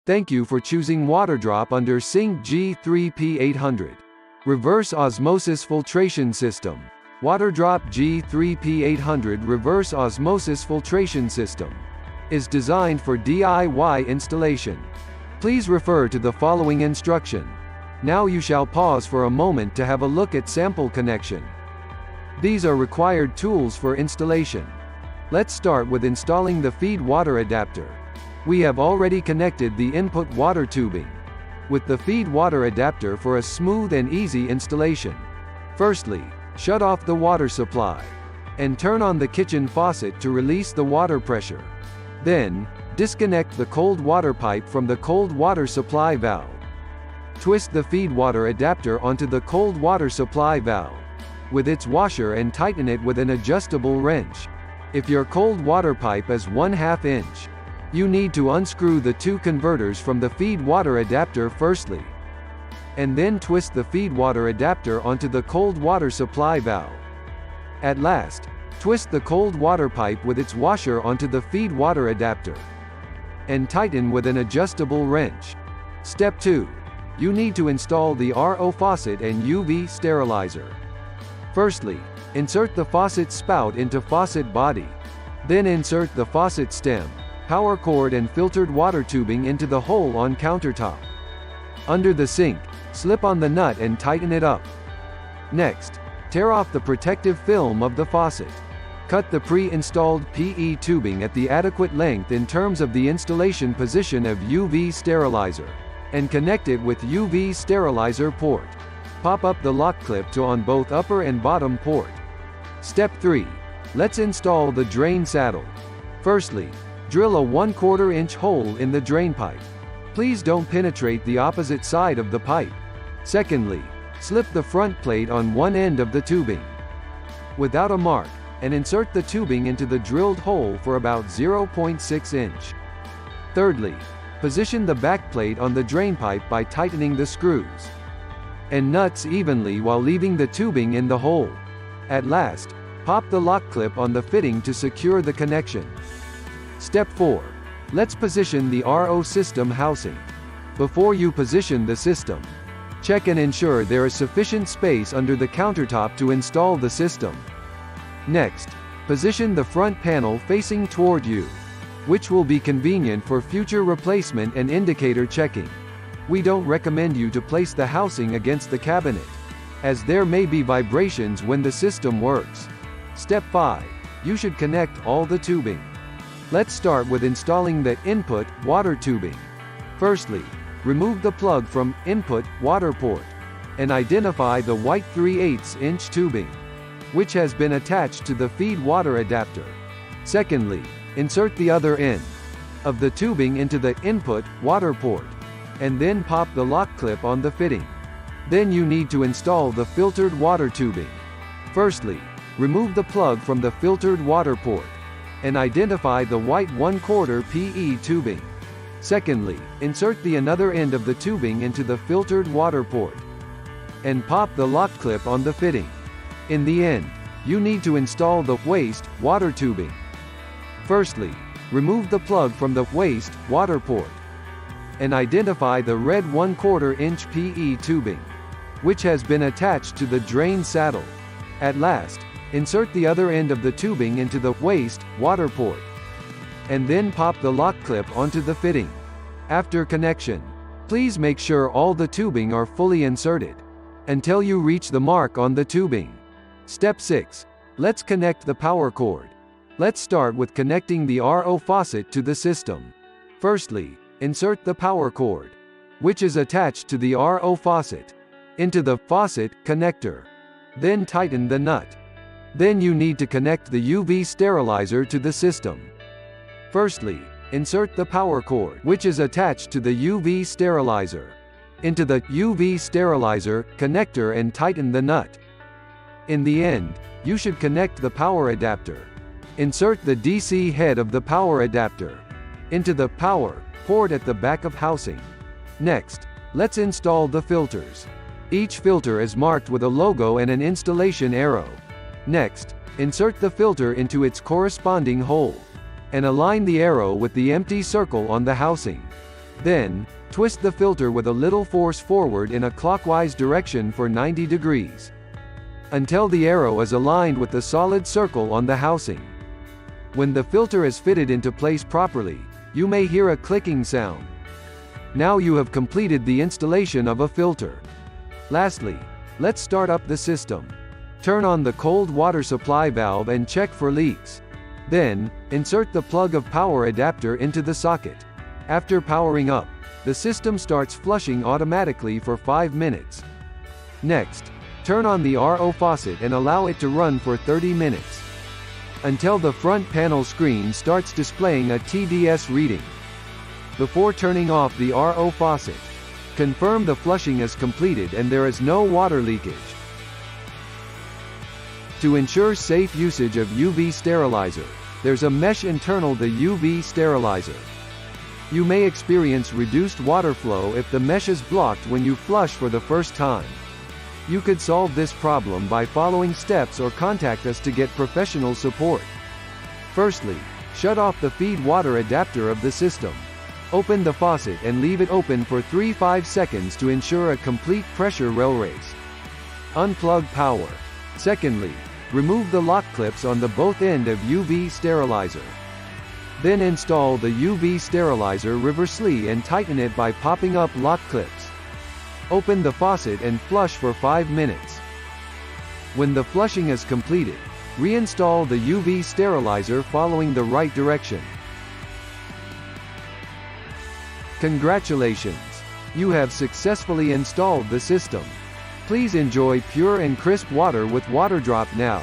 Thank you for choosing Waterdrop Undersink G3P800. Reverse Osmosis Filtration System. Waterdrop G3P800 Reverse Osmosis Filtration System is designed for DIY installation. Please refer to the following instruction. Now you shall pause for a moment to have a look at sample connection. These are required tools for installation. Let's start with installing the feed water adapter. We have already connected the input water tubing with the feed water adapter for a smooth and easy installation. Firstly, shut off the water supply and turn on the kitchen faucet to release the water pressure. Then, disconnect the cold water pipe from the cold water supply valve. Twist the feed water adapter onto the cold water supply valve with its washer and tighten it with an adjustable wrench. If your cold water pipe is 1/2 inch, you need to unscrew the two converters from the feed water adapter firstly, and then twist the feed water adapter onto the cold water supply valve. At last, twist the cold water pipe with its washer onto the feed water adapter, and tighten with an adjustable wrench. Step 2. You need to install the RO faucet and UV sterilizer. Firstly, insert the faucet spout into faucet body. Then insert the faucet stem, power cord and filtered water tubing into the hole on countertop. Under the sink, slip on the nut and tighten it up. Next, tear off the protective film of the faucet. Cut the pre-installed PE tubing at the adequate length in terms of the installation position of UV sterilizer, and connect it with UV sterilizer port. Pop up the lock clip to on both upper and bottom port. Step 3. Let's install the drain saddle. Firstly, drill a 1/4 inch hole in the drain pipe. Please don't penetrate the opposite side of the pipe. Secondly, slip the front plate on one end of the tubing without a mark, and insert the tubing into the drilled hole for about 0.6 inch. Thirdly, position the back plate on the drain pipe by tightening the screws and nuts evenly while leaving the tubing in the hole. At last, pop the lock clip on the fitting to secure the connection. Step 4. Let's position the RO system housing. Before you position the system, check and ensure there is sufficient space under the countertop to install the system. Next, position the front panel facing toward you, which will be convenient for future replacement and indicator checking. We don't recommend you to place the housing against the cabinet, as there may be vibrations when the system works. Step 5. You should connect all the tubing. Let's start with installing the input water tubing. Firstly, remove the plug from input water port and identify the white 3/8 inch tubing, which has been attached to the feed water adapter. Secondly, insert the other end of the tubing into the input water port, and then pop the lock clip on the fitting. Then you need to install the filtered water tubing. Firstly, remove the plug from the filtered water port and identify the white 1/4 PE tubing. Secondly, insert the another end of the tubing into the filtered water port and pop the lock clip on the fitting. In the end, you need to install the waste water tubing. Firstly, remove the plug from the waste water port and identify the red 1/4 inch PE tubing, which has been attached to the drain saddle. At last, insert the other end of the tubing into the waste water port, and then pop the lock clip onto the fitting. After connection, please make sure all the tubing are fully inserted until you reach the mark on the tubing. Step 6. Let's connect the power cord. Let's start with connecting the RO faucet to the system. Firstly, insert the power cord, which is attached to the RO faucet, into the faucet connector. Then tighten the nut. Then you need to connect the UV sterilizer to the system. Firstly, insert the power cord, which is attached to the UV sterilizer, into the UV sterilizer connector and tighten the nut. In the end, you should connect the power adapter. Insert the DC head of the power adapter into the power port at the back of housing. Next, let's install the filters. Each filter is marked with a logo and an installation arrow. Next, insert the filter into its corresponding hole and align the arrow with the empty circle on the housing. Then, twist the filter with a little force forward in a clockwise direction for 90 degrees. Until the arrow is aligned with the solid circle on the housing. When the filter is fitted into place properly, you may hear a clicking sound. Now you have completed the installation of a filter. Lastly, let's start up the system. Turn on the cold water supply valve and check for leaks. Then, insert the plug of power adapter into the socket. After powering up, the system starts flushing automatically for 5 minutes. Next, turn on the RO faucet and allow it to run for 30 minutes. Until the front panel screen starts displaying a TDS reading. Before turning off the RO faucet, confirm the flushing is completed and there is no water leakage. To ensure safe usage of UV sterilizer, there's a mesh internal the UV sterilizer. You may experience reduced water flow if the mesh is blocked when you flush for the first time. You could solve this problem by following steps or contact us to get professional support. Firstly, shut off the feed water adapter of the system. Open the faucet and leave it open for 3-5 seconds to ensure a complete pressure race. Unplug power. Secondly, remove the lock clips on the both end of UV sterilizer. Then install the UV sterilizer reversely and tighten it by popping up lock clips. Open the faucet and flush for 5 minutes. When the flushing is completed, reinstall the UV sterilizer following the right direction. Congratulations! You have successfully installed the system. Please enjoy pure and crisp water with Waterdrop now.